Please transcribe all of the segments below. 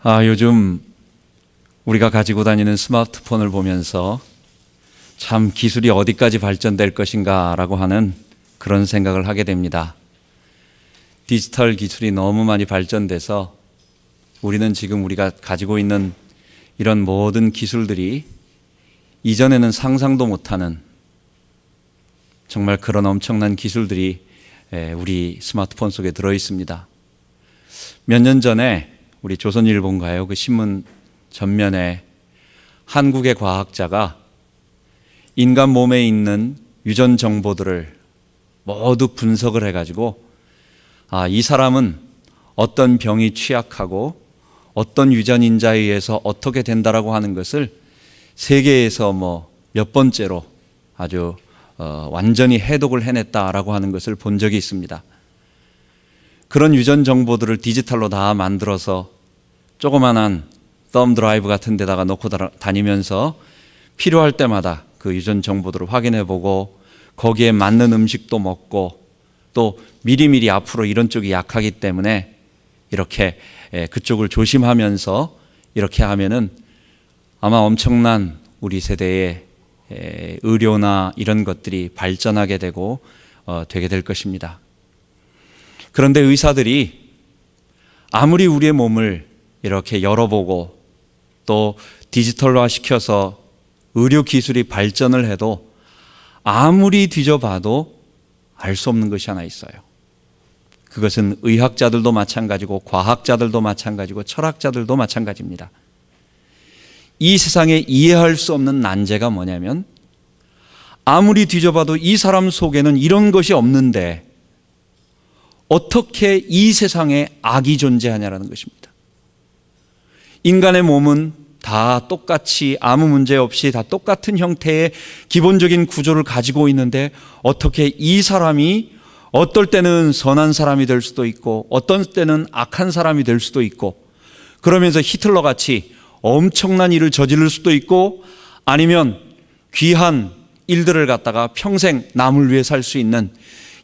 요즘 우리가 가지고 다니는 스마트폰을 보면서 참 기술이 어디까지 발전될 것인가 라고 하는 그런 생각을 하게 됩니다. 디지털 기술이 너무 많이 발전돼서 우리는 지금 우리가 가지고 있는 이런 모든 기술들이 이전에는 상상도 못하는 정말 그런 엄청난 기술들이 우리 스마트폰 속에 들어 있습니다. 몇 년 전에 우리 조선일보인가요? 그 신문 전면에 한국의 과학자가 인간 몸에 있는 유전 정보들을 모두 분석을 해가지고 이 사람은 어떤 병이 취약하고 어떤 유전인자에 의해서 어떻게 된다라고 하는 것을 세계에서 몇 번째로 아주 완전히 해독을 해냈다라고 하는 것을 본 적이 있습니다. 그런 유전 정보들을 디지털로 다 만들어서 조그만한 덤 드라이브 같은 데다가 놓고 다니면서 필요할 때마다 그 유전 정보들을 확인해 보고 거기에 맞는 음식도 먹고 또 미리미리 앞으로 이런 쪽이 약하기 때문에 이렇게 그쪽을 조심하면서 이렇게 하면은 아마 엄청난 우리 세대의 의료나 이런 것들이 발전하게 되고 되게 될 것입니다. 그런데 의사들이 아무리 우리의 몸을 이렇게 열어보고 또 디지털화 시켜서 의료 기술이 발전을 해도 아무리 뒤져봐도 알 수 없는 것이 하나 있어요. 그것은 의학자들도 마찬가지고 과학자들도 마찬가지고 철학자들도 마찬가지입니다. 이 세상에 이해할 수 없는 난제가 뭐냐면 아무리 뒤져봐도 이 사람 속에는 이런 것이 없는데 어떻게 이 세상에 악이 존재하냐라는 것입니다. 인간의 몸은 다 똑같이 아무 문제 없이 다 똑같은 형태의 기본적인 구조를 가지고 있는데 어떻게 이 사람이 어떨 때는 선한 사람이 될 수도 있고 어떤 때는 악한 사람이 될 수도 있고 그러면서 히틀러 같이 엄청난 일을 저지를 수도 있고 아니면 귀한 일들을 갖다가 평생 남을 위해 살 수 있는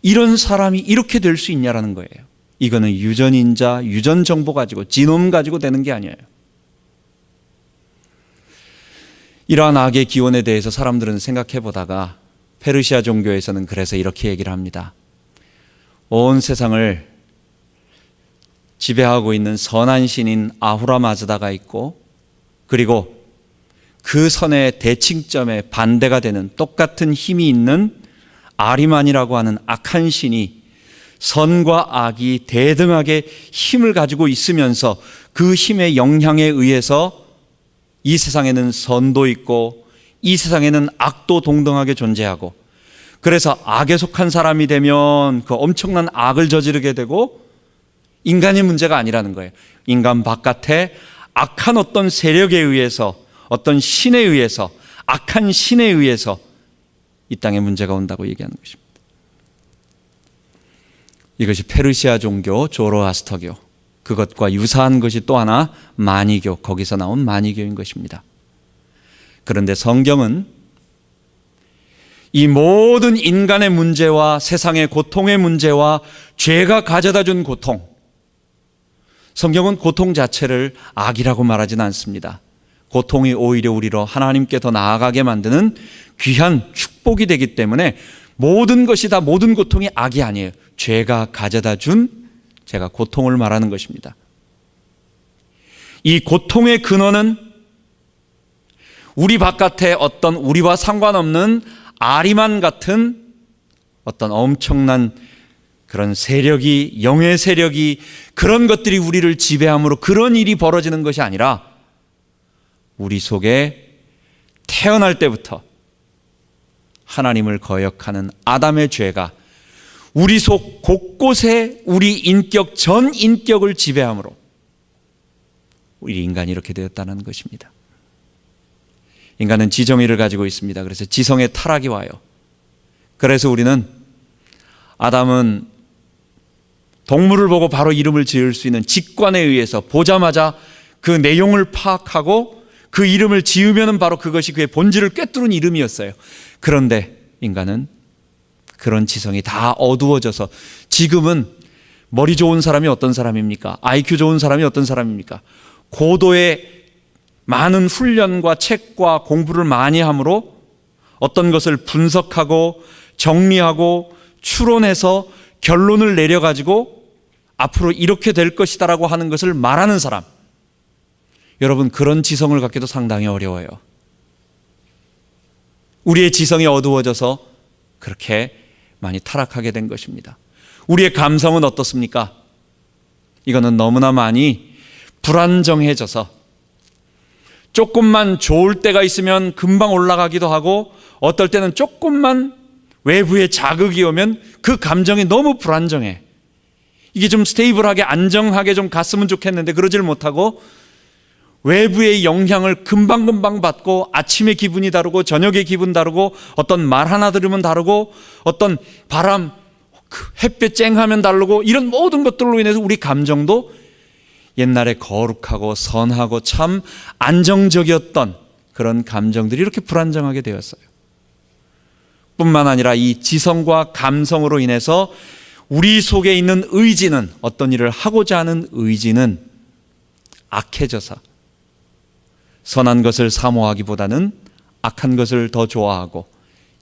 이런 사람이 이렇게 될 수 있냐라는 거예요. 이거는 유전인자, 유전 정보 가지고 지놈 가지고 되는 게 아니에요. 이러한 악의 기원에 대해서 사람들은 생각해 보다가 페르시아 종교에서는 그래서 이렇게 얘기를 합니다. 온 세상을 지배하고 있는 선한 신인 아후라 마즈다가 있고 그리고 그 선의 대칭점에 반대가 되는 똑같은 힘이 있는 아리만이라고 하는 악한 신이 선과 악이 대등하게 힘을 가지고 있으면서 그 힘의 영향에 의해서 이 세상에는 선도 있고 이 세상에는 악도 동등하게 존재하고 그래서 악에 속한 사람이 되면 그 엄청난 악을 저지르게 되고 인간의 문제가 아니라는 거예요. 인간 바깥에 악한 어떤 세력에 의해서 어떤 신에 의해서 악한 신에 의해서 이 땅에 문제가 온다고 얘기하는 것입니다. 이것이 페르시아 종교 조로아스터교 그것과 유사한 것이 또 하나 마니교 거기서 나온 마니교인 것입니다. 그런데 성경은 이 모든 인간의 문제와 세상의 고통의 문제와 죄가 가져다 준 고통 성경은 고통 자체를 악이라고 말하지는 않습니다. 고통이 오히려 우리로 하나님께 더 나아가게 만드는 귀한 축복이 되기 때문에 모든 것이 다 모든 고통이 악이 아니에요. 죄가 가져다 준 제가 고통을 말하는 것입니다. 이 고통의 근원은 우리 바깥에 어떤 우리와 상관없는 아리만 같은 어떤 엄청난 그런 세력이 영의 세력이 그런 것들이 우리를 지배함으로 그런 일이 벌어지는 것이 아니라 우리 속에 태어날 때부터 하나님을 거역하는 아담의 죄가 우리 속 곳곳에 우리 인격 전 인격을 지배함으로 우리 인간이 이렇게 되었다는 것입니다. 인간은 지정의를 가지고 있습니다. 그래서 지성의 타락이 와요. 그래서 우리는 아담은 동물을 보고 바로 이름을 지을 수 있는 직관에 의해서 보자마자 그 내용을 파악하고 그 이름을 지으면 바로 그것이 그의 본질을 꿰뚫은 이름이었어요. 그런데 인간은 그런 지성이 다 어두워져서 지금은 머리 좋은 사람이 어떤 사람입니까? IQ 좋은 사람이 어떤 사람입니까? 고도의 많은 훈련과 책과 공부를 많이 함으로 어떤 것을 분석하고 정리하고 추론해서 결론을 내려가지고 앞으로 이렇게 될 것이다라고 하는 것을 말하는 사람, 여러분, 그런 지성을 갖기도 상당히 어려워요. 우리의 지성이 어두워져서 그렇게 많이 타락하게 된 것입니다. 우리의 감성은 어떻습니까? 이거는 너무나 많이 불안정해져서 조금만 좋을 때가 있으면 금방 올라가기도 하고, 어떨 때는 조금만 외부의 자극이 오면 그 감정이 너무 불안정해. 이게 좀 스테이블하게 안정하게 좀 갔으면 좋겠는데 그러질 못하고 외부의 영향을 금방금방 받고, 아침에 기분이 다르고 저녁에 기분 다르고, 어떤 말 하나 들으면 다르고, 어떤 바람, 햇볕 쨍하면 다르고, 이런 모든 것들로 인해서 우리 감정도 옛날에 거룩하고 선하고 참 안정적이었던 그런 감정들이 이렇게 불안정하게 되었어요. 뿐만 아니라 이 지성과 감성으로 인해서 우리 속에 있는 의지는, 어떤 일을 하고자 하는 의지는 악해져서 선한 것을 사모하기보다는 악한 것을 더 좋아하고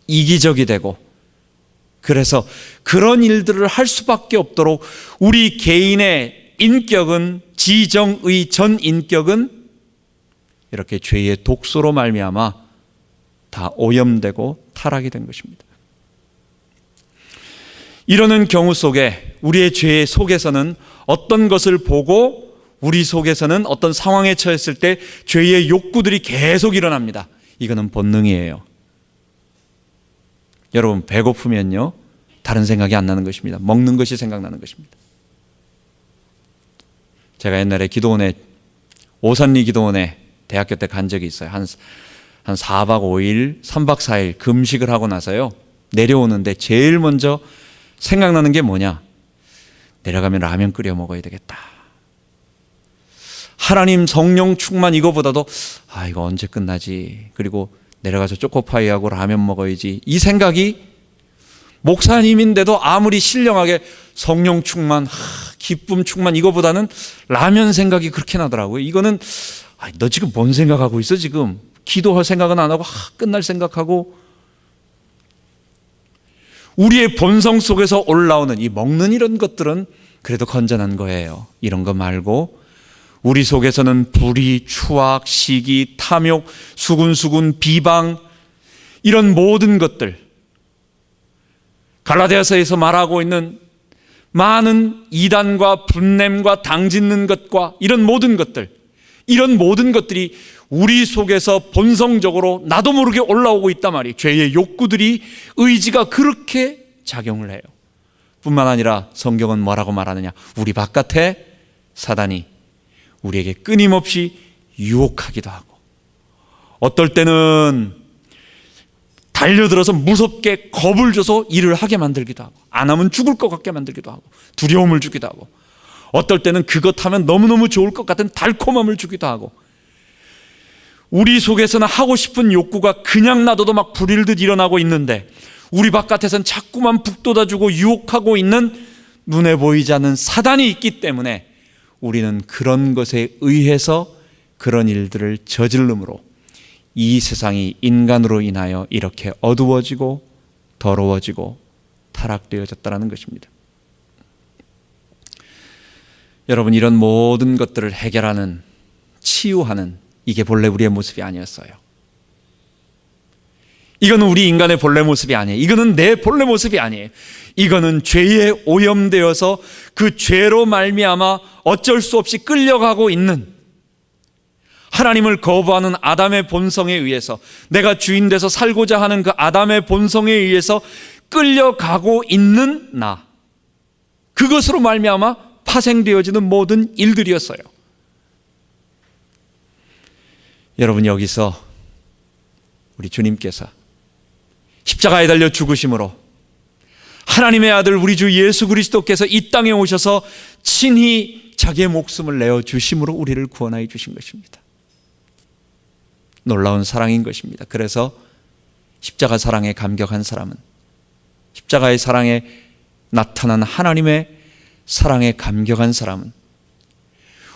이기적이 되고, 그래서 그런 일들을 할 수밖에 없도록 우리 개인의 인격은, 지정의 전 인격은 이렇게 죄의 독소로 말미암아 다 오염되고 타락이 된 것입니다. 이러는 경우 속에 우리의 죄 속에서는 어떤 것을 보고 우리 속에서는 어떤 상황에 처했을 때 죄의 욕구들이 계속 일어납니다. 이거는 본능이에요. 여러분, 배고프면요, 다른 생각이 안 나는 것입니다. 먹는 것이 생각나는 것입니다. 제가 옛날에 기도원에, 오산리 기도원에 대학교 때 간 적이 있어요. 한 4박 5일, 3박 4일 금식을 하고 나서요, 내려오는데 제일 먼저 생각나는 게 뭐냐? 내려가면 라면 끓여 먹어야 되겠다. 하나님 성령 충만, 이거보다도 이거 언제 끝나지? 그리고 내려가서 초코파이하고 라면 먹어야지. 이 생각이, 목사님인데도 아무리 신령하게 성령 충만, 기쁨 충만, 이거보다는 라면 생각이 그렇게 나더라고요. 이거는 너 지금 뭔 생각하고 있어? 지금 기도할 생각은 안 하고 끝날 생각하고. 우리의 본성 속에서 올라오는 이 먹는 이런 것들은 그래도 건전한 거예요. 이런 거 말고 우리 속에서는 불의, 추악, 시기, 탐욕, 수군수군, 비방, 이런 모든 것들, 갈라디아서에서 말하고 있는 많은 이단과 분냄과 당짓는 것과 이런 모든 것들, 이런 모든 것들이 우리 속에서 본성적으로 나도 모르게 올라오고 있단 말이에요. 죄의 욕구들이, 의지가 그렇게 작용을 해요. 뿐만 아니라 성경은 뭐라고 말하느냐? 우리 바깥에 사단이 우리에게 끊임없이 유혹하기도 하고, 어떨 때는 달려들어서 무섭게 겁을 줘서 일을 하게 만들기도 하고, 안 하면 죽을 것 같게 만들기도 하고, 두려움을 주기도 하고, 어떨 때는 그것 하면 너무너무 좋을 것 같은 달콤함을 주기도 하고, 우리 속에서는 하고 싶은 욕구가 그냥 놔둬도 막 불일듯 일어나고 있는데 우리 바깥에서는 자꾸만 북돋아주고 유혹하고 있는 눈에 보이지 않는 사단이 있기 때문에 우리는 그런 것에 의해서 그런 일들을 저질름으로 이 세상이 인간으로 인하여 이렇게 어두워지고 더러워지고 타락되어졌다는 것입니다. 여러분, 이런 모든 것들을 해결하는, 치유하는, 이게 본래 우리의 모습이 아니었어요. 이거는 우리 인간의 본래 모습이 아니에요. 이거는 내 본래 모습이 아니에요. 이거는 죄에 오염되어서 그 죄로 말미암아 어쩔 수 없이 끌려가고 있는, 하나님을 거부하는 아담의 본성에 의해서, 내가 주인 돼서 살고자 하는 그 아담의 본성에 의해서 끌려가고 있는 나, 그것으로 말미암아 파생되어지는 모든 일들이었어요. 여러분, 여기서 우리 주님께서 십자가에 달려 죽으심으로 하나님의 아들 우리 주 예수 그리스도께서 이 땅에 오셔서 친히 자기의 목숨을 내어 주심으로 우리를 구원하여 주신 것입니다. 놀라운 사랑인 것입니다. 그래서 십자가 사랑에 감격한 사람은, 십자가의 사랑에 나타난 하나님의 사랑에 감격한 사람은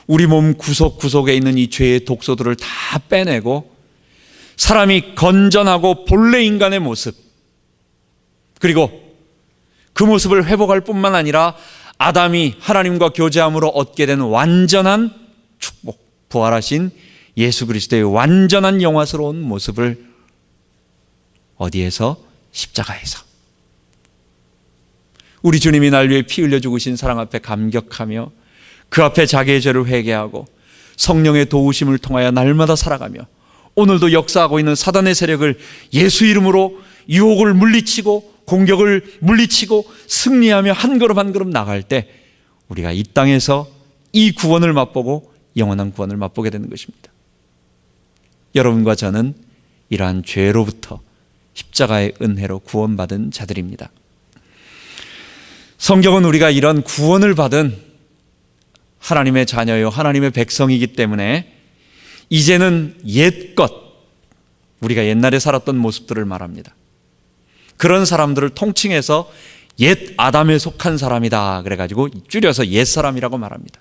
우리 몸 구석구석에 있는 이 죄의 독소들을 다 빼내고 사람이 건전하고 본래 인간의 모습, 그리고 그 모습을 회복할 뿐만 아니라 아담이 하나님과 교제함으로 얻게 된 완전한 축복, 부활하신 예수 그리스도의 완전한 영화스러운 모습을 어디에서? 십자가에서. 우리 주님이 날 위해 피 흘려 죽으신 사랑 앞에 감격하며 그 앞에 자기의 죄를 회개하고 성령의 도우심을 통하여 날마다 살아가며 오늘도 역사하고 있는 사단의 세력을 예수 이름으로 유혹을 물리치고 공격을 물리치고 승리하며 한 걸음 한 걸음 나갈 때 우리가 이 땅에서 이 구원을 맛보고 영원한 구원을 맛보게 되는 것입니다. 여러분과 저는 이러한 죄로부터 십자가의 은혜로 구원받은 자들입니다. 성경은 우리가 이런 구원을 받은 하나님의 자녀요 하나님의 백성이기 때문에 이제는 옛것, 우리가 옛날에 살았던 모습들을 말합니다. 그런 사람들을 통칭해서 옛 아담에 속한 사람이다 그래가지고 줄여서 옛사람이라고 말합니다.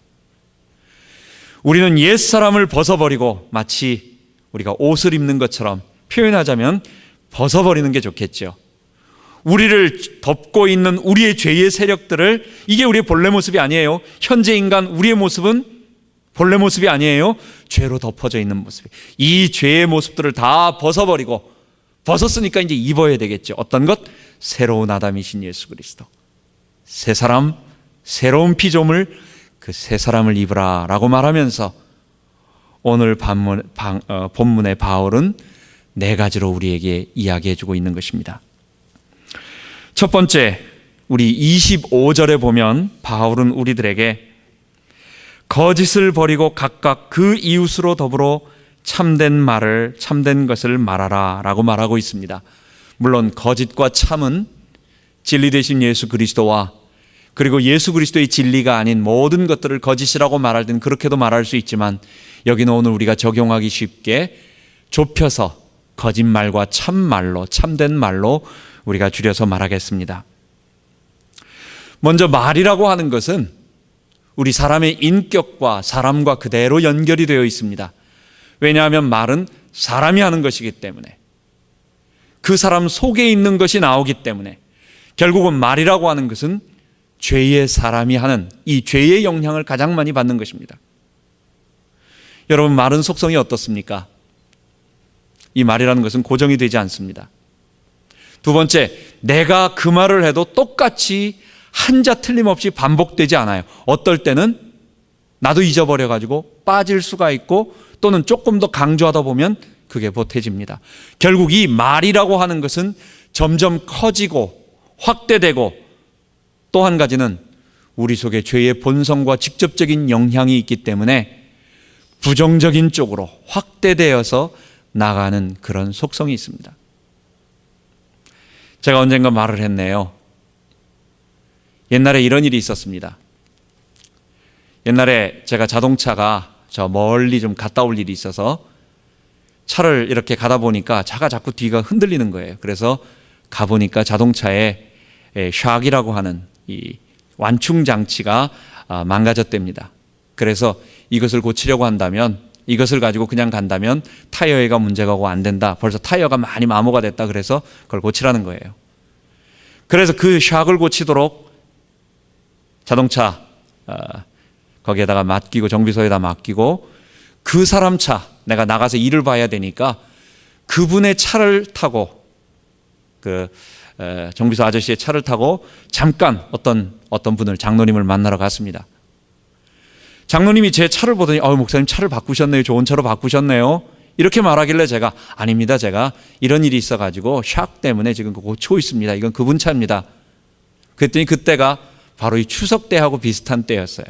우리는 옛사람을 벗어버리고 마치 우리가 옷을 입는 것처럼 표현하자면 벗어버리는 게 좋겠죠. 우리를 덮고 있는 우리의 죄의 세력들을, 이게 우리의 본래 모습이 아니에요. 현재 인간 우리의 모습은 본래 모습이 아니에요. 죄로 덮어져 있는 모습이, 이 죄의 모습들을 다 벗어버리고, 벗었으니까 이제 입어야 되겠죠. 어떤 것? 새로운 아담이신 예수 그리스도, 새 사람, 새로운 피조물, 그 새 사람을 입으라 라고 말하면서 오늘 본문의 바울은 네 가지로 우리에게 이야기해 주고 있는 것입니다. 첫 번째, 우리 25절에 보면 바울은 우리들에게 거짓을 버리고 각각 그 이웃으로 더불어 참된 것을 말하라 라고 말하고 있습니다. 물론 거짓과 참은 진리 되신 예수 그리스도와 그리고 예수 그리스도의 진리가 아닌 모든 것들을 거짓이라고 말할 땐 그렇게도 말할 수 있지만, 여기는 오늘 우리가 적용하기 쉽게 좁혀서 거짓말과 참말로, 참된 말로 우리가 줄여서 말하겠습니다. 먼저 말이라고 하는 것은 우리 사람의 인격과 사람과 그대로 연결이 되어 있습니다. 왜냐하면 말은 사람이 하는 것이기 때문에, 그 사람 속에 있는 것이 나오기 때문에, 결국은 말이라고 하는 것은 죄의 사람이 하는 이 죄의 영향을 가장 많이 받는 것입니다. 여러분, 말은 속성이 어떻습니까? 이 말이라는 것은 고정이 되지 않습니다. 두 번째, 내가 그 말을 해도 똑같이 한자 틀림없이 반복되지 않아요. 어떨 때는 나도 잊어버려가지고 빠질 수가 있고, 또는 조금 더 강조하다 보면 그게 보태집니다. 결국 이 말이라고 하는 것은 점점 커지고 확대되고, 또 한 가지는 우리 속에 죄의 본성과 직접적인 영향이 있기 때문에 부정적인 쪽으로 확대되어서 나가는 그런 속성이 있습니다. 제가 언젠가 말을 했네요. 옛날에 이런 일이 있었습니다. 옛날에 제가 자동차가 저 멀리 좀 갔다 올 일이 있어서 차를 이렇게 가다 보니까 차가 자꾸 뒤가 흔들리는 거예요. 그래서 가보니까 자동차에 샥이라고 하는 이 완충 장치가 망가졌답니다. 그래서 이것을 고치려고 한다면, 이것을 가지고 그냥 간다면 타이어가 문제가 오고 안 된다. 벌써 타이어가 많이 마모가 됐다. 그래서 그걸 고치라는 거예요. 그래서 그 샥을 고치도록 자동차 거기에다가 맡기고, 정비소에다 맡기고, 그 사람 차, 내가 나가서 일을 봐야 되니까 그분의 차를 타고, 그 정비소 아저씨의 차를 타고 잠깐 어떤 분을, 장로님을 만나러 갔습니다. 장로님이 제 차를 보더니 목사님 차를 바꾸셨네요. 좋은 차로 바꾸셨네요. 이렇게 말하길래 제가 아닙니다. 제가 이런 일이 있어가지고 샥 때문에 지금 고치고 있습니다. 이건 그분 차입니다. 그랬더니 그때가 바로 이 추석 때하고 비슷한 때였어요.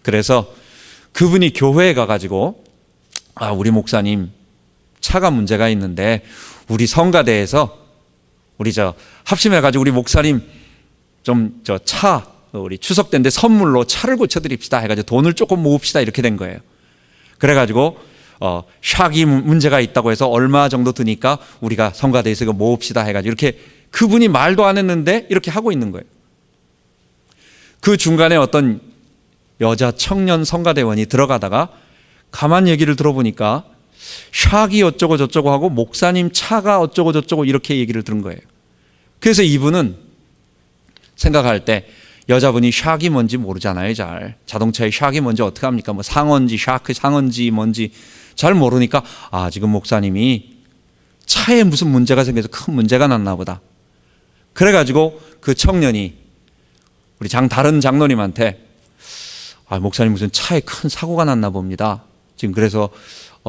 그래서 그분이 교회에 가가지고 우리 목사님 차가 문제가 있는데 우리 성가대에서 우리 합심해가지고 우리 목사님 좀 우리 추석 때인데 선물로 차를 고쳐드립시다 해가지고 돈을 조금 모읍시다 이렇게 된 거예요. 그래가지고 샥이 문제가 있다고 해서 얼마 정도 드니까 우리가 성가대에서 이거 모읍시다 해가지고 이렇게, 그분이 말도 안 했는데 이렇게 하고 있는 거예요. 그 중간에 어떤 여자 청년 성가대원이 들어가다가 가만 얘기를 들어보니까 샥이 어쩌고 저쩌고 하고 목사님 차가 어쩌고 저쩌고 이렇게 얘기를 들은 거예요. 그래서 이분은 생각할 때 여자분이 샥이 뭔지 모르잖아요. 잘 자동차의 샥이 뭔지 어떻게 합니까? 뭐 상언지 샤크 상언지 뭔지 잘 모르니까 지금 목사님이 차에 무슨 문제가 생겨서 큰 문제가 났나 보다. 그래가지고 그 청년이 우리 다른 장로님한테 목사님 무슨 차에 큰 사고가 났나 봅니다. 지금 그래서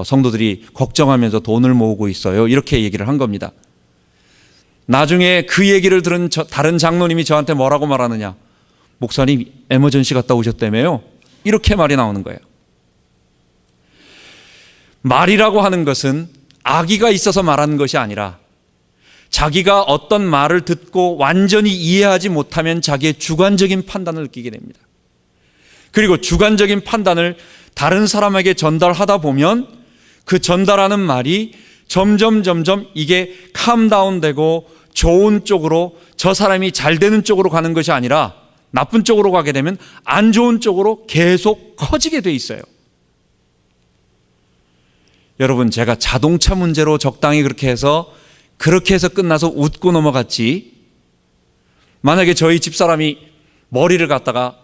성도들이 걱정하면서 돈을 모으고 있어요. 이렇게 얘기를 한 겁니다. 나중에 그 얘기를 들은 다른 장로님이 저한테 뭐라고 말하느냐. 목사님 에머전시 갔다 오셨다며요. 이렇게 말이 나오는 거예요. 말이라고 하는 것은 악의가 있어서 말하는 것이 아니라 자기가 어떤 말을 듣고 완전히 이해하지 못하면 자기의 주관적인 판단을 느끼게 됩니다. 그리고 주관적인 판단을 다른 사람에게 전달하다 보면 그 전달하는 말이 점점 이게 캄다운되고 좋은 쪽으로 저 사람이 잘 되는 쪽으로 가는 것이 아니라 나쁜 쪽으로 가게 되면 안 좋은 쪽으로 계속 커지게 돼 있어요. 여러분, 제가 자동차 문제로 적당히 그렇게 해서 끝나서 웃고 넘어갔지, 만약에 저희 집사람이 머리를 갖다가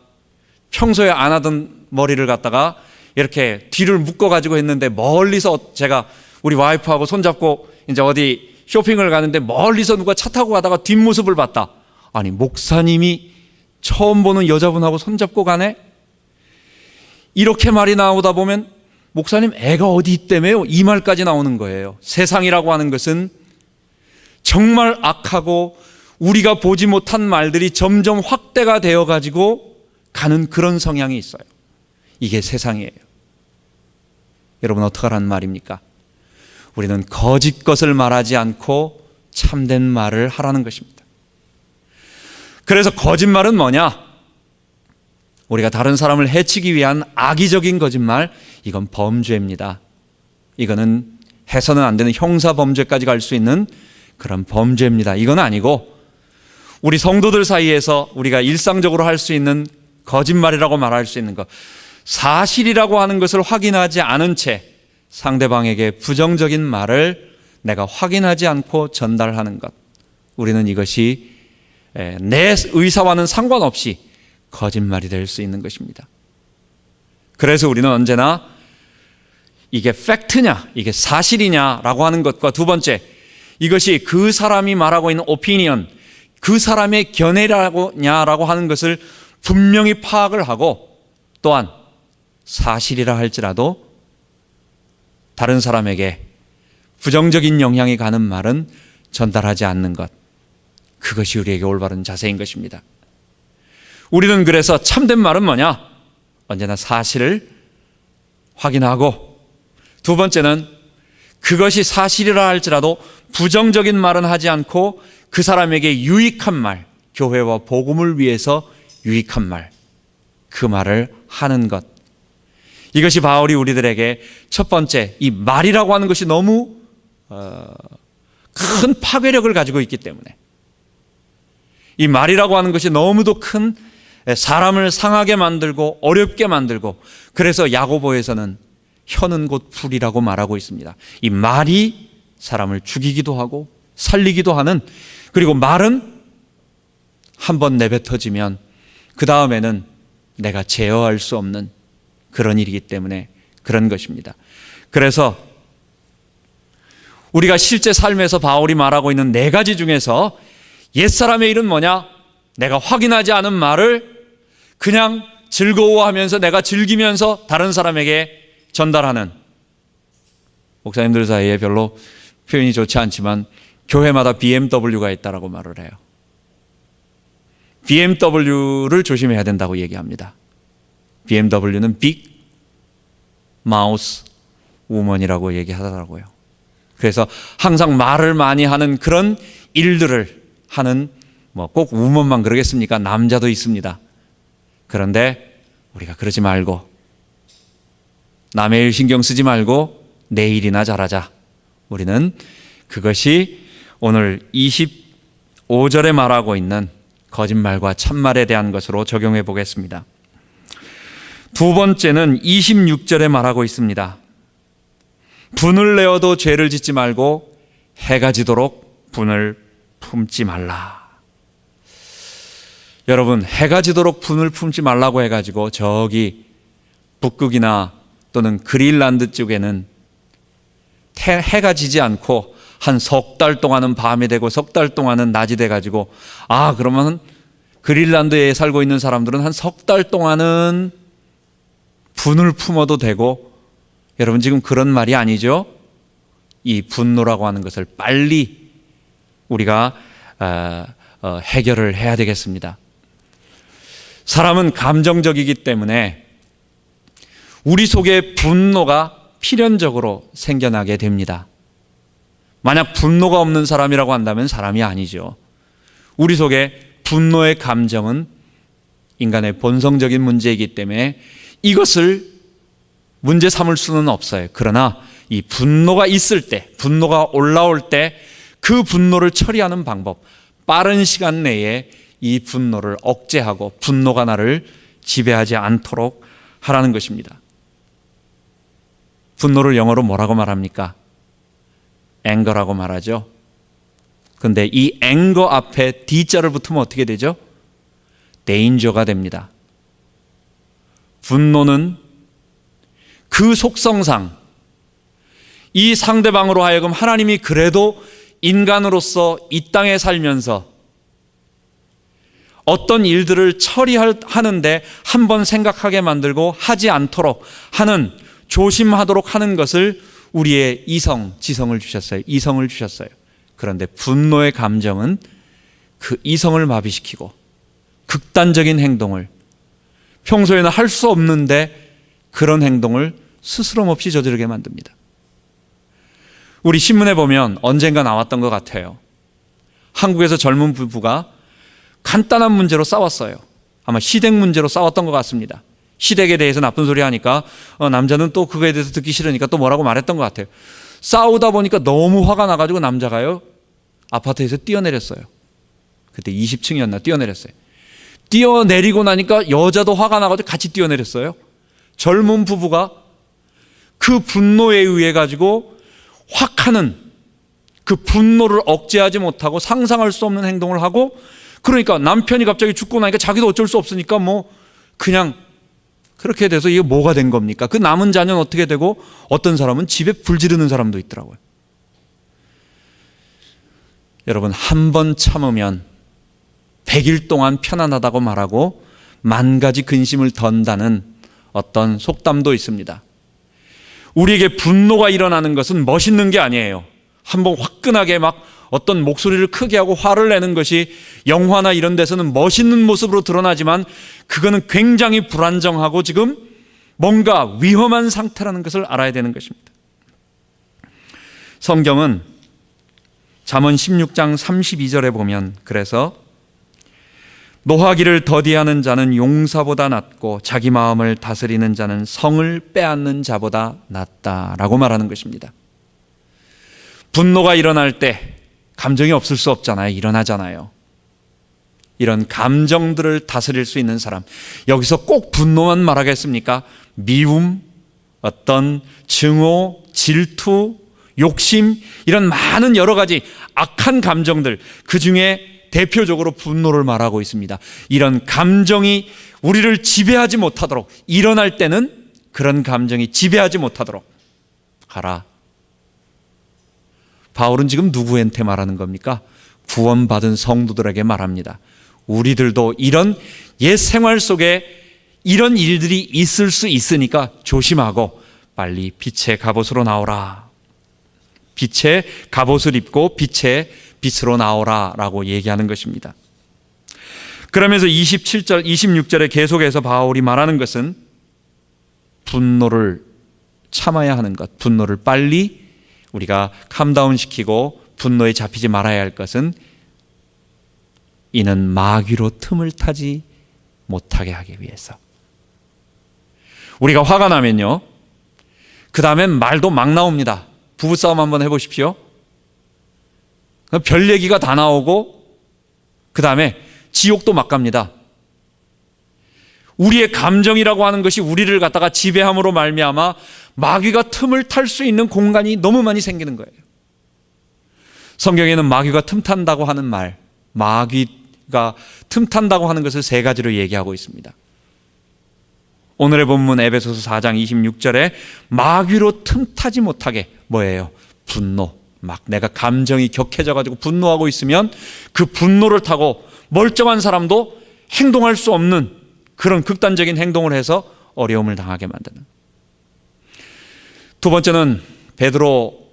평소에 안 하던 머리를 갖다가 이렇게 뒤를 묶어가지고 했는데 멀리서 제가 우리 와이프하고 손잡고 이제 어디 쇼핑을 가는데 멀리서 누가 차 타고 가다가 뒷모습을 봤다. 아니, 목사님이 처음 보는 여자분하고 손잡고 가네? 이렇게 말이 나오다 보면 목사님 애가 어디 있다며요? 이 말까지 나오는 거예요. 세상이라고 하는 것은 정말 악하고 우리가 보지 못한 말들이 점점 확대가 되어가지고 가는 그런 성향이 있어요. 이게 세상이에요. 여러분, 어떡하라는 말입니까? 우리는 거짓 것을 말하지 않고 참된 말을 하라는 것입니다. 그래서 거짓말은 뭐냐? 우리가 다른 사람을 해치기 위한 악의적인 거짓말, 이건 범죄입니다. 이거는 해서는 안 되는 형사범죄까지 갈 수 있는 그런 범죄입니다. 이건 아니고 우리 성도들 사이에서 우리가 일상적으로 할 수 있는 거짓말이라고 말할 수 있는 것, 사실이라고 하는 것을 확인하지 않은 채 상대방에게 부정적인 말을 내가 확인하지 않고 전달하는 것, 우리는 이것이 내 의사와는 상관없이 거짓말이 될 수 있는 것입니다. 그래서 우리는 언제나 이게 팩트냐, 이게 사실이냐라고 하는 것과 두 번째, 이것이 그 사람이 말하고 있는 오피니언, 그 사람의 견해라고 하는 것을 분명히 파악을 하고, 또한 사실이라 할지라도 다른 사람에게 부정적인 영향이 가는 말은 전달하지 않는 것, 그것이 우리에게 올바른 자세인 것입니다. 우리는 그래서 참된 말은 뭐냐? 언제나 사실을 확인하고, 두 번째는 그것이 사실이라 할지라도 부정적인 말은 하지 않고 그 사람에게 유익한 말, 교회와 복음을 위해서 유익한 말, 그 말을 하는 것, 이것이 바울이 우리들에게 첫 번째, 이 말이라고 하는 것이 너무 큰 파괴력을 가지고 있기 때문에, 이 말이라고 하는 것이 너무도 큰 사람을 상하게 만들고 어렵게 만들고, 그래서 야고보에서는 혀는 곧 불이라고 말하고 있습니다. 이 말이 사람을 죽이기도 하고 살리기도 하는, 그리고 말은 한번 내뱉어지면 그 다음에는 내가 제어할 수 없는 그런 일이기 때문에 그런 것입니다. 그래서 우리가 실제 삶에서 바울이 말하고 있는 네 가지 중에서 옛사람의 일은 뭐냐? 내가 확인하지 않은 말을 그냥 즐거워하면서 내가 즐기면서 다른 사람에게 전달하는, 목사님들 사이에 별로 표현이 좋지 않지만 교회마다 BMW가 있다라고 말을 해요. BMW를 조심해야 된다고 얘기합니다. BMW는 빅 마우스 우먼이라고 얘기하더라고요. 그래서 항상 말을 많이 하는 그런 일들을 하는, 꼭 우먼만 그러겠습니까? 남자도 있습니다. 그런데 우리가 그러지 말고, 남의 일 신경 쓰지 말고 내 일이나 잘하자. 우리는 그것이 오늘 25절에 말하고 있는 거짓말과 참말에 대한 것으로 적용해 보겠습니다. 두 번째는 26절에 말하고 있습니다. 분을 내어도 죄를 짓지 말고 해가 지도록 분을 품지 말라. 여러분, 해가 지도록 분을 품지 말라고 해가지고 저기 북극이나 또는 그린란드 쪽에는 해가 지지 않고 한 석 달 동안은 밤이 되고 석 달 동안은 낮이 돼가지고 그러면 그린란드에 살고 있는 사람들은 한 석 달 동안은 분을 품어도 되고, 여러분 지금 그런 말이 아니죠. 이 분노라고 하는 것을 빨리 우리가 해결을 해야 되겠습니다. 사람은 감정적이기 때문에 우리 속에 분노가 필연적으로 생겨나게 됩니다. 만약 분노가 없는 사람이라고 한다면 사람이 아니죠. 우리 속에 분노의 감정은 인간의 본성적인 문제이기 때문에 이것을 문제 삼을 수는 없어요. 그러나 이 분노가 있을 때, 분노가 올라올 때 그 분노를 처리하는 방법, 빠른 시간 내에 이 분노를 억제하고 분노가 나를 지배하지 않도록 하라는 것입니다. 분노를 영어로 뭐라고 말합니까? 앵거라고 말하죠. 근데 이 앵거 앞에 D자를 붙으면 어떻게 되죠? danger가 됩니다. 분노는 그 속성상 이 상대방으로 하여금 하나님이 그래도 인간으로서 이 땅에 살면서 어떤 일들을 처리하는데 한번 생각하게 만들고 하지 않도록 하는, 조심하도록 하는 것을 우리의 지성을 주셨어요. 이성을 주셨어요. 그런데 분노의 감정은 그 이성을 마비시키고 극단적인 행동을, 평소에는 할 수 없는데 그런 행동을 스스럼 없이 저지르게 만듭니다. 우리 신문에 보면 언젠가 나왔던 것 같아요. 한국에서 젊은 부부가 간단한 문제로 싸웠어요. 아마 시댁 문제로 싸웠던 것 같습니다. 시댁에 대해서 나쁜 소리 하니까 남자는 또 그거에 대해서 듣기 싫으니까 또 뭐라고 말했던 것 같아요. 싸우다 보니까 너무 화가 나가지고 남자가요, 아파트에서 뛰어내렸어요. 그때 20층이었나 뛰어내렸어요. 뛰어내리고 나니까 여자도 화가 나가지고 같이 뛰어내렸어요. 젊은 부부가 그 분노에 의해 가지고 확 하는 그 분노를 억제하지 못하고 상상할 수 없는 행동을 하고, 그러니까 남편이 갑자기 죽고 나니까 자기도 어쩔 수 없으니까 그냥 그렇게 돼서 이게 뭐가 된 겁니까? 그 남은 자녀는 어떻게 되고, 어떤 사람은 집에 불 지르는 사람도 있더라고요. 여러분, 한 번 참으면 100일 동안 편안하다고 말하고 10,000가지 근심을 던다는 어떤 속담도 있습니다. 우리에게 분노가 일어나는 것은 멋있는 게 아니에요. 한번 화끈하게 막 어떤 목소리를 크게 하고 화를 내는 것이 영화나 이런 데서는 멋있는 모습으로 드러나지만 그거는 굉장히 불안정하고 지금 뭔가 위험한 상태라는 것을 알아야 되는 것입니다. 성경은 잠언 16장 32절에 보면, 그래서 노하기를 더디하는 자는 용사보다 낫고 자기 마음을 다스리는 자는 성을 빼앗는 자보다 낫다라고 말하는 것입니다. 분노가 일어날 때 감정이 없을 수 없잖아요. 일어나잖아요. 이런 감정들을 다스릴 수 있는 사람, 여기서 꼭 분노만 말하겠습니까? 미움, 어떤 증오, 질투, 욕심, 이런 많은 여러 가지 악한 감정들, 그 중에 대표적으로 분노를 말하고 있습니다. 이런 감정이 우리를 지배하지 못하도록, 일어날 때는 그런 감정이 지배하지 못하도록 하라. 바울은 지금 누구한테 말하는 겁니까? 구원받은 성도들에게 말합니다. 우리들도 이런 옛 생활 속에 이런 일들이 있을 수 있으니까 조심하고 빨리 빛의 갑옷으로 나오라. 빛의 갑옷을 입고 빛의 빛으로 나오라 라고 얘기하는 것입니다. 그러면서 27절, 26절에 계속해서 바울이 말하는 것은 분노를 참아야 하는 것, 분노를 빨리 우리가 캄다운 시키고 분노에 잡히지 말아야 할 것은 이는 마귀로 틈을 타지 못하게 하기 위해서. 우리가 화가 나면요, 그 다음엔 말도 막 나옵니다. 부부싸움 한번 해보십시오. 별 얘기가 다 나오고 그 다음에 지옥도 막 갑니다. 우리의 감정이라고 하는 것이 우리를 갖다가 지배함으로 말미암아 마귀가 틈을 탈 수 있는 공간이 너무 많이 생기는 거예요. 성경에는 마귀가 틈탄다고 하는 말, 마귀가 틈탄다고 하는 것을 세 가지로 얘기하고 있습니다. 오늘의 본문 에베소서 4장 26절에 마귀로 틈타지 못하게 뭐예요? 분노. 막 내가 감정이 격해져 가지고 분노하고 있으면 그 분노를 타고 멀쩡한 사람도 행동할 수 없는 그런 극단적인 행동을 해서 어려움을 당하게 만드는. 두 번째는 베드로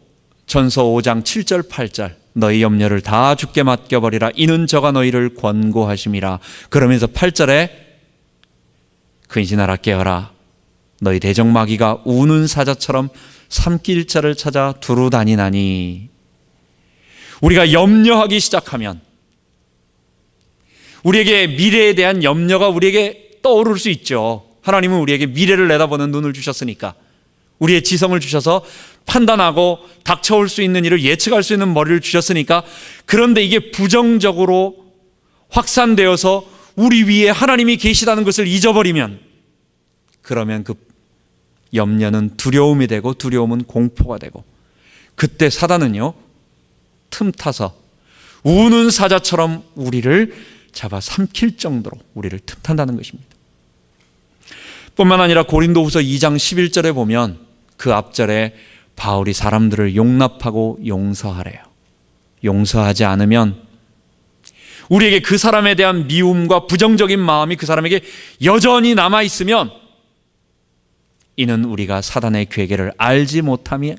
전서 5장 7절 8절 너희 염려를 다 주께 맡겨버리라 이는 저가 너희를 권고하심이라. 그러면서 8절에 근신하라 깨어라 너희 대적마귀가 우는 사자처럼 삼킬 자를 찾아 두루 다니나니. 우리가 염려하기 시작하면 우리에게 미래에 대한 염려가 우리에게 떠오를 수 있죠. 하나님은 우리에게 미래를 내다보는 눈을 주셨으니까, 우리의 지성을 주셔서 판단하고 닥쳐올 수 있는 일을 예측할 수 있는 머리를 주셨으니까. 그런데 이게 부정적으로 확산되어서 우리 위에 하나님이 계시다는 것을 잊어버리면, 그러면 그 염려는 두려움이 되고 두려움은 공포가 되고, 그때 사단은요 틈타서 우는 사자처럼 우리를 잡아 삼킬 정도로 우리를 틈탄다는 것입니다. 뿐만 아니라 고린도후서 2장 11절에 보면 그 앞절에 바울이 사람들을 용납하고 용서하래요. 용서하지 않으면 우리에게 그 사람에 대한 미움과 부정적인 마음이 그 사람에게 여전히 남아있으면 이는 우리가 사단의 괴계를 알지 못함이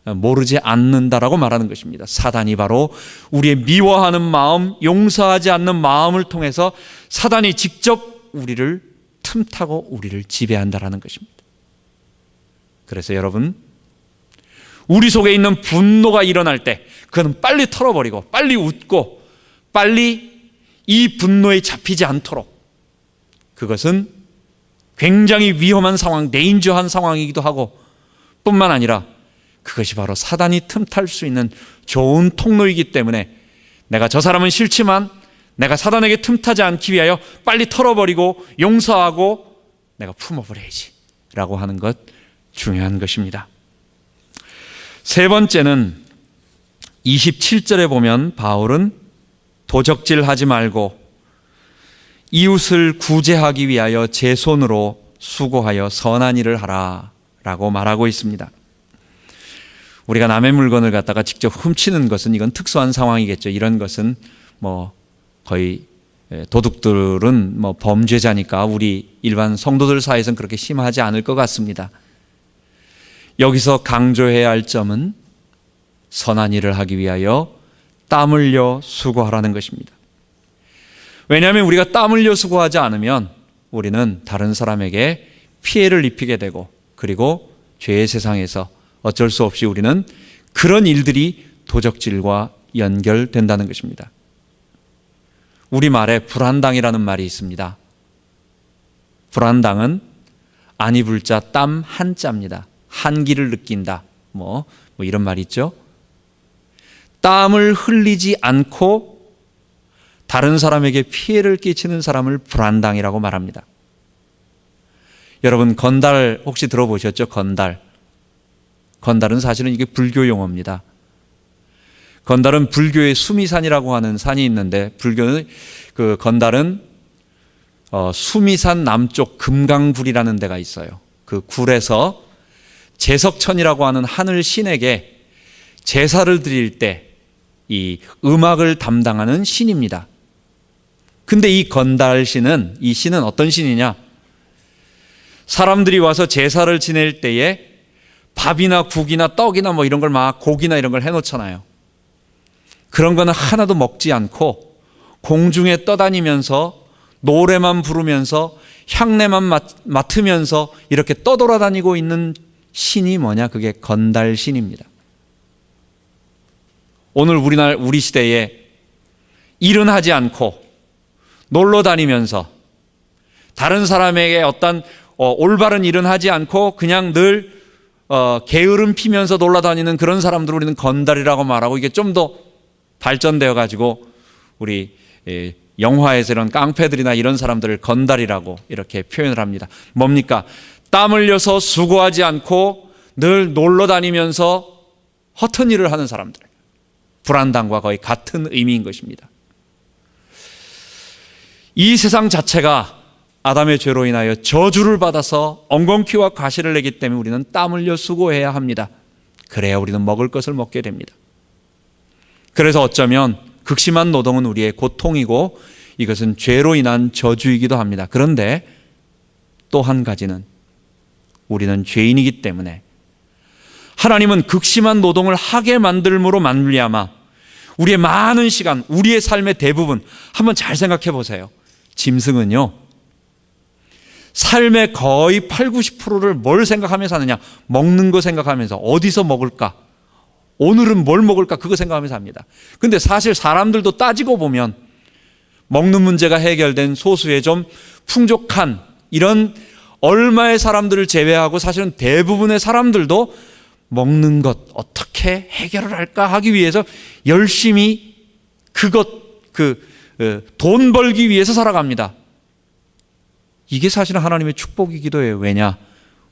모르지 않는다라고 말하는 것입니다. 사단이 바로 우리의 미워하는 마음, 용서하지 않는 마음을 통해서 사단이 직접 우리를 틈타고 우리를 지배한다라는 것입니다. 그래서 여러분, 우리 속에 있는 분노가 일어날 때 그건 빨리 털어버리고 빨리 웃고 빨리 이 분노에 잡히지 않도록, 그것은 굉장히 위험한 상황, 데인저한 상황이기도 하고 뿐만 아니라 그것이 바로 사단이 틈탈 수 있는 좋은 통로이기 때문에 내가 저 사람은 싫지만 내가 사단에게 틈타지 않기 위하여 빨리 털어버리고 용서하고 내가 품어버려야지 라고 하는 것 중요한 것입니다. 세 번째는 27절에 보면 바울은 도적질하지 말고 이웃을 구제하기 위하여 제 손으로 수고하여 선한 일을 하라 라고 말하고 있습니다. 우리가 남의 물건을 갖다가 직접 훔치는 것은 이건 특수한 상황이겠죠. 이런 것은 거의 도둑들은 범죄자니까 우리 일반 성도들 사이에서는 그렇게 심하지 않을 것 같습니다. 여기서 강조해야 할 점은 선한 일을 하기 위하여 땀 흘려 수고하라는 것입니다. 왜냐하면 우리가 땀 흘려 수고하지 않으면 우리는 다른 사람에게 피해를 입히게 되고, 그리고 죄의 세상에서 어쩔 수 없이 우리는 그런 일들이 도적질과 연결된다는 것입니다. 우리말에 불안당이라는 말이 있습니다. 불안당은 안 입을 자 땀 한자입니다. 한기를 느낀다 뭐 이런 말이 있죠. 땀을 흘리지 않고 다른 사람에게 피해를 끼치는 사람을 불안당이라고 말합니다. 여러분, 건달 혹시 들어보셨죠? 건달은 사실은 이게 불교 용어입니다. 건달은 불교의 수미산이라고 하는 산이 있는데, 불교는 그 건달은 수미산 남쪽 금강굴이라는 데가 있어요. 그 굴에서 제석천이라고 하는 하늘 신에게 제사를 드릴 때 이 음악을 담당하는 신입니다. 근데 이 건달 신은, 이 신은 어떤 신이냐? 사람들이 와서 제사를 지낼 때에 밥이나 국이나 떡이나 이런 걸 막 고기나 이런 걸 해놓잖아요. 그런 거는 하나도 먹지 않고 공중에 떠다니면서 노래만 부르면서 향내만 맡으면서 이렇게 떠돌아다니고 있는 신이 뭐냐? 그게 건달신입니다. 오늘 우리 시대에 일은 하지 않고 놀러 다니면서 다른 사람에게 어떤 올바른 일은 하지 않고 그냥 늘 게으름 피면서 놀러 다니는 그런 사람들을 우리는 건달이라고 말하고, 이게 좀 더 발전되어 가지고 우리 영화에서 이런 깡패들이나 이런 사람들을 건달이라고 이렇게 표현을 합니다. 뭡니까? 땀 흘려서 수고하지 않고 늘 놀러 다니면서 허튼 일을 하는 사람들. 불안당과 거의 같은 의미인 것입니다. 이 세상 자체가 아담의 죄로 인하여 저주를 받아서 엉겅퀴와 과실을 내기 때문에 우리는 땀 흘려 수고해야 합니다. 그래야 우리는 먹을 것을 먹게 됩니다. 그래서 어쩌면 극심한 노동은 우리의 고통이고 이것은 죄로 인한 저주이기도 합니다. 그런데 또 한 가지는 우리는 죄인이기 때문에 하나님은 극심한 노동을 하게 만들므로 말미암아 우리의 많은 시간, 우리의 삶의 대부분, 한번 잘 생각해 보세요. 짐승은요, 삶의 거의 8, 90%를 뭘 생각하면서 하느냐? 먹는 거 생각하면서 어디서 먹을까? 오늘은 뭘 먹을까? 그거 생각하면서 합니다. 근데 사실 사람들도 따지고 보면 먹는 문제가 해결된 소수의 좀 풍족한 이런 얼마의 사람들을 제외하고 사실은 대부분의 사람들도 먹는 것 어떻게 해결을 할까 하기 위해서 열심히 돈 벌기 위해서 살아갑니다. 이게 사실은 하나님의 축복이기도 해요. 왜냐?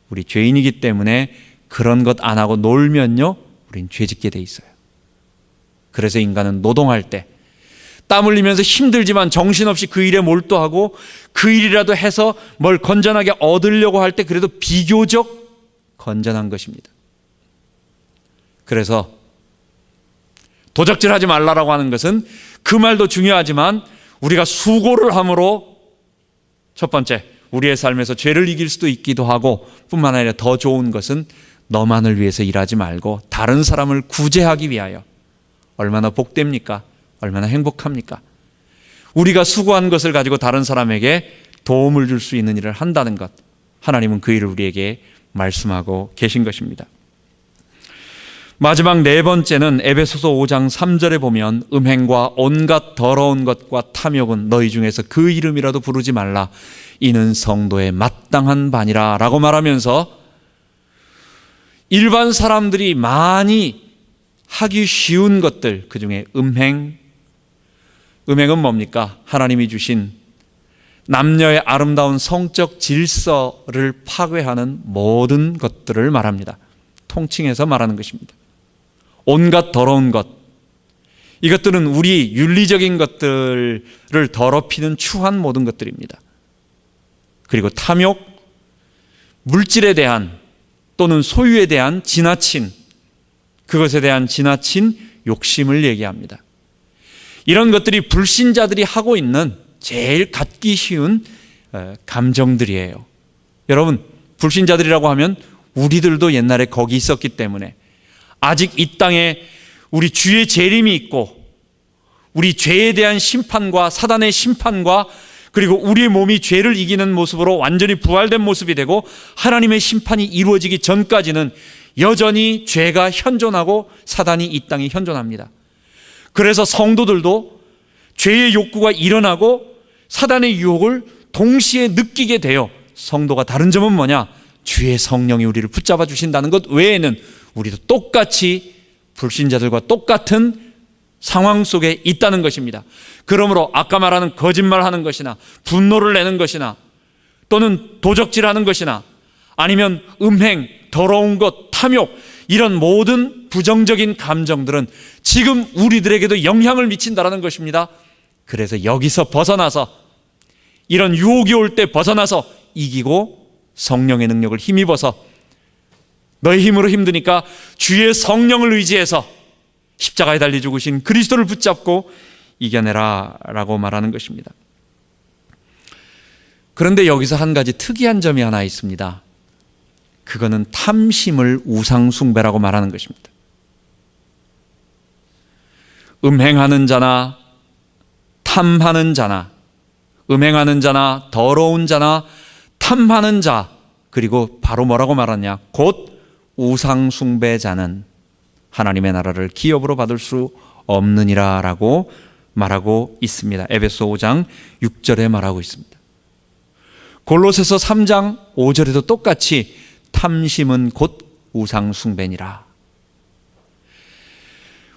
우리 죄인이기 때문에 그런 것 안 하고 놀면요, 우린 죄짓게 돼 있어요. 그래서 인간은 노동할 때 땀 흘리면서 힘들지만 정신없이 그 일에 몰두하고 그 일이라도 해서 뭘 건전하게 얻으려고 할 때 그래도 비교적 건전한 것입니다. 그래서 도적질하지 말라라고 하는 것은 그 말도 중요하지만 우리가 수고를 함으로 첫 번째, 우리의 삶에서 죄를 이길 수도 있기도 하고 뿐만 아니라 더 좋은 것은 너만을 위해서 일하지 말고 다른 사람을 구제하기 위하여. 얼마나 복됩니까? 얼마나 행복합니까? 우리가 수고한 것을 가지고 다른 사람에게 도움을 줄 수 있는 일을 한다는 것, 하나님은 그 일을 우리에게 말씀하고 계신 것입니다. 마지막 네 번째는 에베소서 5장 3절에 보면 음행과 온갖 더러운 것과 탐욕은 너희 중에서 그 이름이라도 부르지 말라. 이는 성도의 마땅한 반이라 라고 말하면서 일반 사람들이 많이 하기 쉬운 것들, 그 중에 음행은 뭡니까? 하나님이 주신 남녀의 아름다운 성적 질서를 파괴하는 모든 것들을 말합니다. 통칭해서 말하는 것입니다. 온갖 더러운 것, 이것들은 우리 윤리적인 것들을 더럽히는 추한 모든 것들입니다. 그리고 탐욕, 물질에 대한 또는 소유에 대한 지나친, 그것에 대한 지나친 욕심을 얘기합니다. 이런 것들이 불신자들이 하고 있는 제일 갖기 쉬운 감정들이에요. 여러분, 불신자들이라고 하면 우리들도 옛날에 거기 있었기 때문에 아직 이 땅에 우리 주의 재림이 있고 우리 죄에 대한 심판과 사단의 심판과 그리고 우리의 몸이 죄를 이기는 모습으로 완전히 부활된 모습이 되고 하나님의 심판이 이루어지기 전까지는 여전히 죄가 현존하고 사단이 이 땅에 현존합니다. 그래서 성도들도 죄의 욕구가 일어나고 사단의 유혹을 동시에 느끼게 돼요. 성도가 다른 점은 뭐냐? 주의 성령이 우리를 붙잡아 주신다는 것 외에는 우리도 똑같이 불신자들과 똑같은 상황 속에 있다는 것입니다. 그러므로 아까 말하는 거짓말하는 것이나 분노를 내는 것이나 또는 도적질하는 것이나 아니면 음행, 더러운 것, 탐욕, 이런 모든 부정적인 감정들은 지금 우리들에게도 영향을 미친다는 것입니다. 그래서 여기서 벗어나서 이런 유혹이 올 때 벗어나서 이기고 성령의 능력을 힘입어서 너의 힘으로 힘드니까 주의 성령을 의지해서 십자가에 달려 죽으신 그리스도를 붙잡고 이겨내라 라고 말하는 것입니다. 그런데 여기서 한 가지 특이한 점이 하나 있습니다. 그거는 탐심을 우상숭배라고 말하는 것입니다. 음행하는 자나 탐하는 자나 음행하는 자나 더러운 자나 탐하는 자, 그리고 바로 뭐라고 말하냐? 곧 우상숭배자는 하나님의 나라를 기업으로 받을 수 없느니라 라고 말하고 있습니다. 에베소 5장 6절에 말하고 있습니다. 골로새서 3장 5절에도 똑같이 탐심은 곧 우상숭배니라.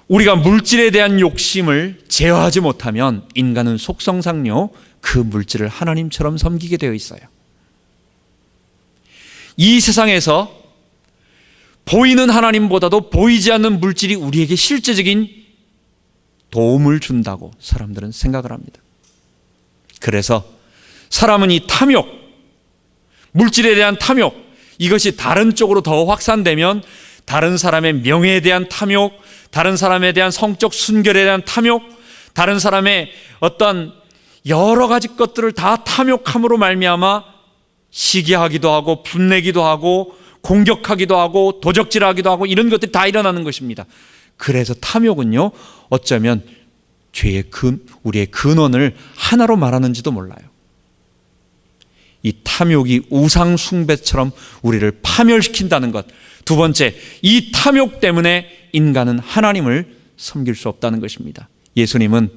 우리가 물질에 대한 욕심을 제어하지 못하면 인간은 속성상요 그 물질을 하나님처럼 섬기게 되어 있어요. 이 세상에서 보이는 하나님보다도 보이지 않는 물질이 우리에게 실제적인 도움을 준다고 사람들은 생각을 합니다. 그래서 사람은 이 탐욕, 물질에 대한 탐욕, 이것이 다른 쪽으로 더 확산되면 다른 사람의 명예에 대한 탐욕, 다른 사람에 대한 성적 순결에 대한 탐욕, 다른 사람의 어떤 여러 가지 것들을 다 탐욕함으로 말미암아 시기하기도 하고 분내기도 하고 공격하기도 하고 도적질하기도 하고 이런 것들이 다 일어나는 것입니다. 그래서 탐욕은요, 어쩌면 죄의 우리의 근원을 하나로 말하는지도 몰라요. 이 탐욕이 우상 숭배처럼 우리를 파멸시킨다는 것. 두 번째, 이 탐욕 때문에 인간은 하나님을 섬길 수 없다는 것입니다. 예수님은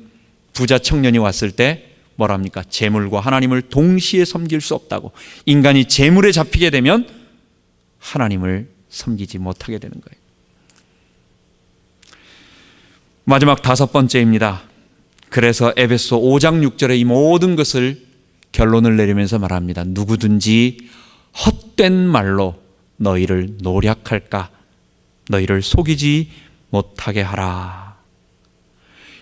부자 청년이 왔을 때 뭐랍니까? 재물과 하나님을 동시에 섬길 수 없다고. 인간이 재물에 잡히게 되면 하나님을 섬기지 못하게 되는 거예요. 마지막 다섯 번째입니다. 그래서 에베소 5장 6절에 이 모든 것을 결론을 내리면서 말합니다. 누구든지 헛된 말로 너희를 노략할까? 너희를 속이지 못하게 하라.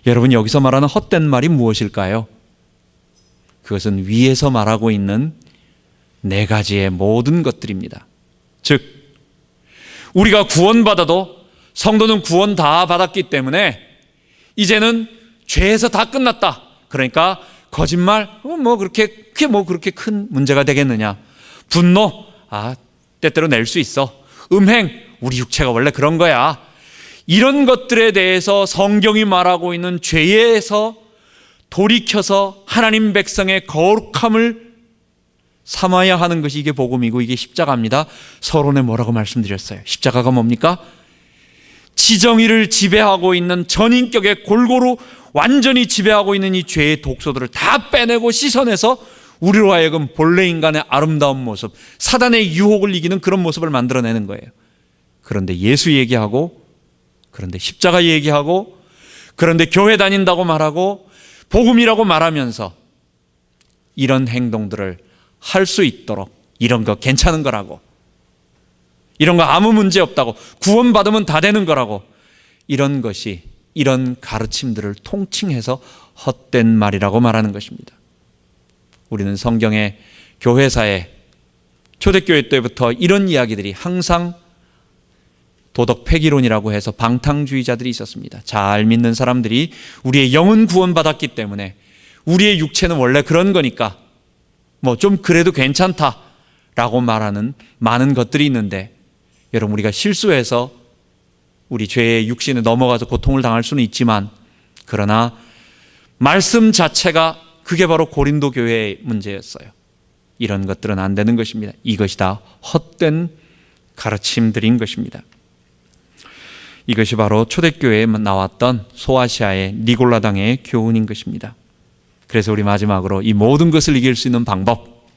여러분, 여기서 말하는 헛된 말이 무엇일까요? 그것은 위에서 말하고 있는 네 가지의 모든 것들입니다. 즉, 우리가 구원받아도 성도는 구원 다 받았기 때문에 이제는 죄에서 다 끝났다. 그러니까 거짓말, 그게 그렇게 큰 문제가 되겠느냐. 분노, 때때로 낼 수 있어. 음행, 우리 육체가 원래 그런 거야. 이런 것들에 대해서 성경이 말하고 있는 죄에서 돌이켜서 하나님 백성의 거룩함을 삼아야 하는 것이 이게 복음이고 이게 십자가입니다. 서론에 뭐라고 말씀드렸어요? 십자가가 뭡니까? 지정의를 지배하고 있는 전인격의 골고루 완전히 지배하고 있는 이 죄의 독소들을 다 빼내고 씻어내서 우리로 하여금 본래 인간의 아름다운 모습, 사단의 유혹을 이기는 그런 모습을 만들어내는 거예요. 그런데 예수 얘기하고, 그런데 십자가 얘기하고, 그런데 교회 다닌다고 말하고 복음이라고 말하면서 이런 행동들을 할 수 있도록, 이런 거 괜찮은 거라고, 이런 거 아무 문제 없다고, 구원받으면 다 되는 거라고, 이런 것이, 이런 가르침들을 통칭해서 헛된 말이라고 말하는 것입니다. 우리는 성경의 교회사에 초대교회 때부터 이런 이야기들이 항상 도덕 폐기론이라고 해서 방탕주의자들이 있었습니다. 잘 믿는 사람들이 우리의 영은 구원받았기 때문에 우리의 육체는 원래 그런 거니까 좀 그래도 괜찮다라고 말하는 많은 것들이 있는데, 여러분, 우리가 실수해서 우리 죄의 육신에 넘어가서 고통을 당할 수는 있지만, 그러나 말씀 자체가 그게 바로 고린도 교회의 문제였어요. 이런 것들은 안 되는 것입니다. 이것이 다 헛된 가르침들인 것입니다. 이것이 바로 초대교회에 나왔던 소아시아의 니골라당의 교훈인 것입니다. 그래서 우리 마지막으로 이 모든 것을 이길 수 있는 방법,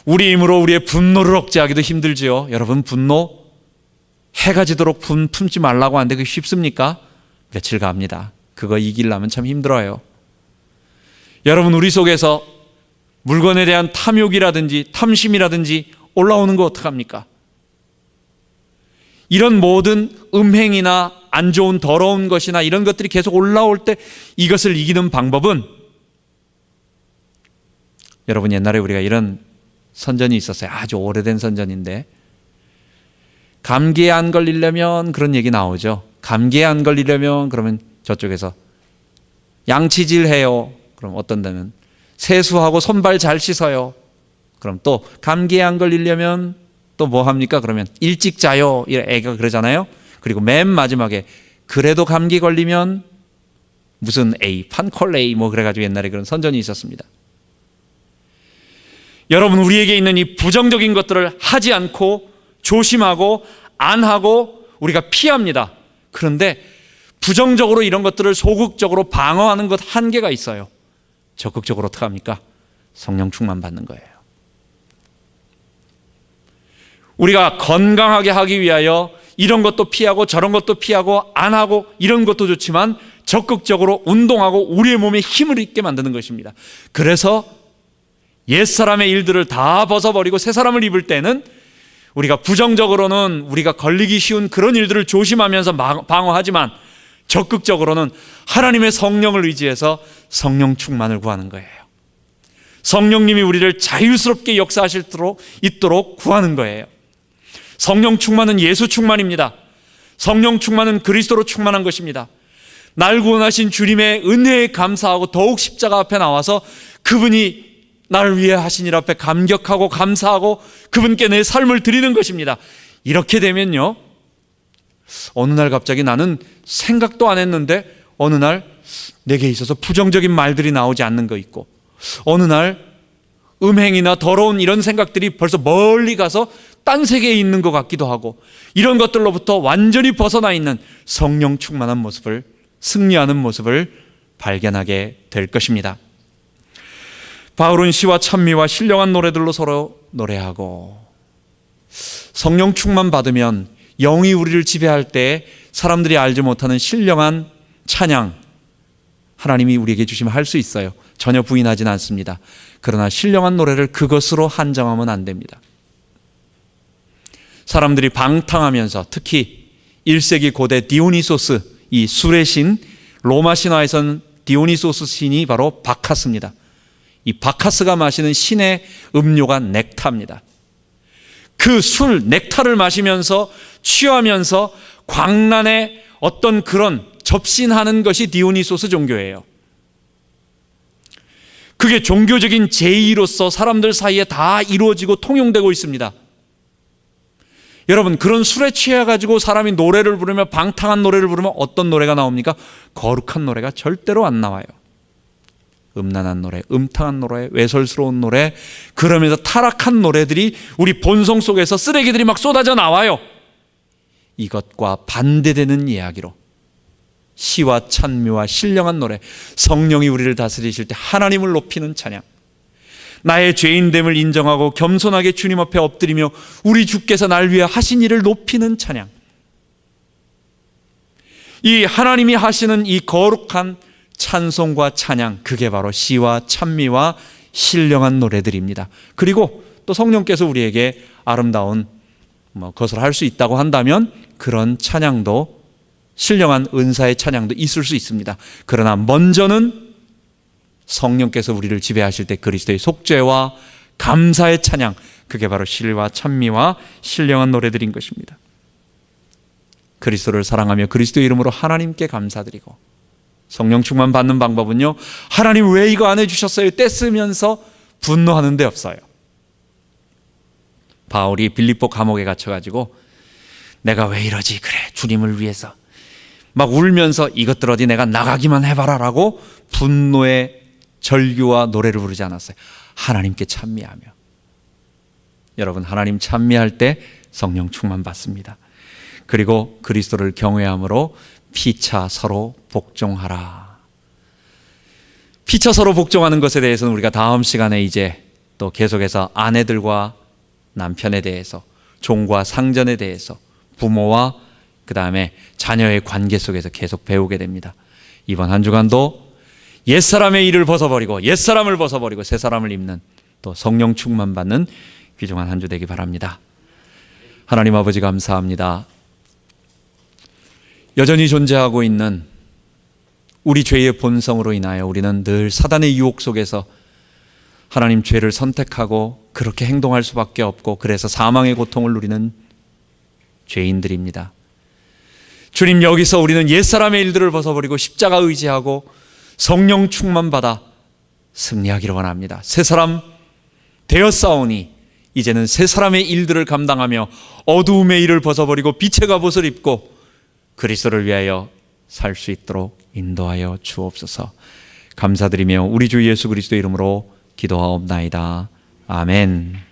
우리 힘으로 우리의 분노를 억제하기도 힘들지요. 여러분, 분노 해가 지도록 품지 말라고 하는데 그게 쉽습니까? 며칠 갑니다. 그거 이기려면 참 힘들어요. 여러분, 우리 속에서 물건에 대한 탐욕이라든지 탐심이라든지 올라오는 거 어떡합니까? 이런 모든 음행이나 안 좋은 더러운 것이나 이런 것들이 계속 올라올 때 이것을 이기는 방법은, 여러분, 옛날에 우리가 이런 선전이 있었어요. 아주 오래된 선전인데, 감기에 안 걸리려면 그런 얘기 나오죠. 감기에 안 걸리려면 그러면 저쪽에서 양치질 해요. 그럼 어떤 데는 세수하고 손발 잘 씻어요. 그럼 또 감기에 안 걸리려면 또 뭐 합니까? 그러면 일찍 자요. 애가 그러잖아요. 그리고 맨 마지막에 그래도 감기 걸리면 무슨 A, 판콜레이 그래가지고 옛날에 그런 선전이 있었습니다. 여러분, 우리에게 있는 이 부정적인 것들을 하지 않고 조심하고 안 하고 우리가 피합니다. 그런데 부정적으로 이런 것들을 소극적으로 방어하는 것 한계가 있어요. 적극적으로 어떻게 합니까? 성령 충만 받는 거예요. 우리가 건강하게 하기 위하여 이런 것도 피하고 저런 것도 피하고 안 하고 이런 것도 좋지만 적극적으로 운동하고 우리의 몸에 힘을 있게 만드는 것입니다. 그래서 옛사람의 일들을 다 벗어버리고 새 사람을 입을 때는 우리가 부정적으로는 우리가 걸리기 쉬운 그런 일들을 조심하면서 방어하지만 적극적으로는 하나님의 성령을 의지해서 성령 충만을 구하는 거예요. 성령님이 우리를 자유스럽게 역사하실 수 있도록 구하는 거예요. 성령 충만은 예수 충만입니다. 성령 충만은 그리스도로 충만한 것입니다. 날 구원하신 주님의 은혜에 감사하고 더욱 십자가 앞에 나와서 그분이 나를 위해 하신 일 앞에 감격하고 감사하고 그분께 내 삶을 드리는 것입니다. 이렇게 되면요, 어느 날 갑자기 나는 생각도 안 했는데 어느 날 내게 있어서 부정적인 말들이 나오지 않는 거 있고, 어느 날 음행이나 더러운 이런 생각들이 벌써 멀리 가서 딴 세계에 있는 것 같기도 하고, 이런 것들로부터 완전히 벗어나 있는 성령 충만한 모습을, 승리하는 모습을 발견하게 될 것입니다. 바울은 시와 찬미와 신령한 노래들로 서로 노래하고, 성령 충만 받으면 영이 우리를 지배할 때 사람들이 알지 못하는 신령한 찬양, 하나님이 우리에게 주시면 할 수 있어요. 전혀 부인하지는 않습니다. 그러나 신령한 노래를 그것으로 한정하면 안 됩니다. 사람들이 방탕하면서, 특히 1세기 고대 디오니소스, 이 술의 신, 로마 신화에선 디오니소스 신이 바로 바카스입니다. 이 바카스가 마시는 신의 음료가 넥타입니다. 그 술, 넥타를 마시면서 취하면서 광란의 어떤 그런 접신하는 것이 디오니소스 종교예요. 그게 종교적인 제의로서 사람들 사이에 다 이루어지고 통용되고 있습니다. 여러분, 그런 술에 취해가지고 사람이 노래를 부르며 방탕한 노래를 부르면 어떤 노래가 나옵니까? 거룩한 노래가 절대로 안 나와요. 음란한 노래, 음탕한 노래, 외설스러운 노래, 그러면서 타락한 노래들이 우리 본성 속에서 쓰레기들이 막 쏟아져 나와요. 이것과 반대되는 이야기로 시와 찬미와 신령한 노래, 성령이 우리를 다스리실 때 하나님을 높이는 찬양, 나의 죄인됨을 인정하고 겸손하게 주님 앞에 엎드리며 우리 주께서 날 위해 하신 일을 높이는 찬양, 이 하나님이 하시는 이 거룩한 찬송과 찬양, 그게 바로 시와 찬미와 신령한 노래들입니다. 그리고 또 성령께서 우리에게 아름다운 것을 할 수 있다고 한다면 그런 찬양도, 신령한 은사의 찬양도 있을 수 있습니다. 그러나 먼저는 성령께서 우리를 지배하실 때 그리스도의 속죄와 감사의 찬양, 그게 바로 시와 찬미와 신령한 노래들인 것입니다. 그리스도를 사랑하며 그리스도의 이름으로 하나님께 감사드리고, 성령 충만 받는 방법은요, 하나님 왜 이거 안 해주셨어요? 떼쓰면서 분노하는 데 없어요. 바울이 빌립보 감옥에 갇혀가지고 내가 왜 이러지? 그래, 주님을 위해서 막 울면서 이것들 어디 내가 나가기만 해봐라 라고 분노의 절규와 노래를 부르지 않았어요. 하나님께 찬미하며. 여러분, 하나님 찬미할 때 성령 충만 받습니다. 그리고 그리스도를 경외함으로 피차 서로 복종하라. 피차 서로 복종하는 것에 대해서는 우리가 다음 시간에 이제 또 계속해서 아내들과 남편에 대해서, 종과 상전에 대해서, 부모와 그 다음에 자녀의 관계 속에서 계속 배우게 됩니다. 이번 한 주간도 옛사람의 일을 벗어버리고 옛사람을 벗어버리고 새사람을 입는, 또 성령 충만 받는 귀중한 한 주 되기 바랍니다. 하나님 아버지 감사합니다. 여전히 존재하고 있는 우리 죄의 본성으로 인하여 우리는 늘 사단의 유혹 속에서 하나님 죄를 선택하고 그렇게 행동할 수밖에 없고, 그래서 사망의 고통을 누리는 죄인들입니다. 주님, 여기서 우리는 옛사람의 일들을 벗어버리고 십자가 의지하고 성령 충만 받아 승리하기를 원합니다. 새 사람 되었사오니 이제는 새 사람의 일들을 감당하며 어두움의 일을 벗어버리고 빛의 갑옷을 입고 그리스도를 위하여 살 수 있도록 인도하여 주옵소서. 감사드리며 우리 주 예수 그리스도의 이름으로 기도하옵나이다. 아멘.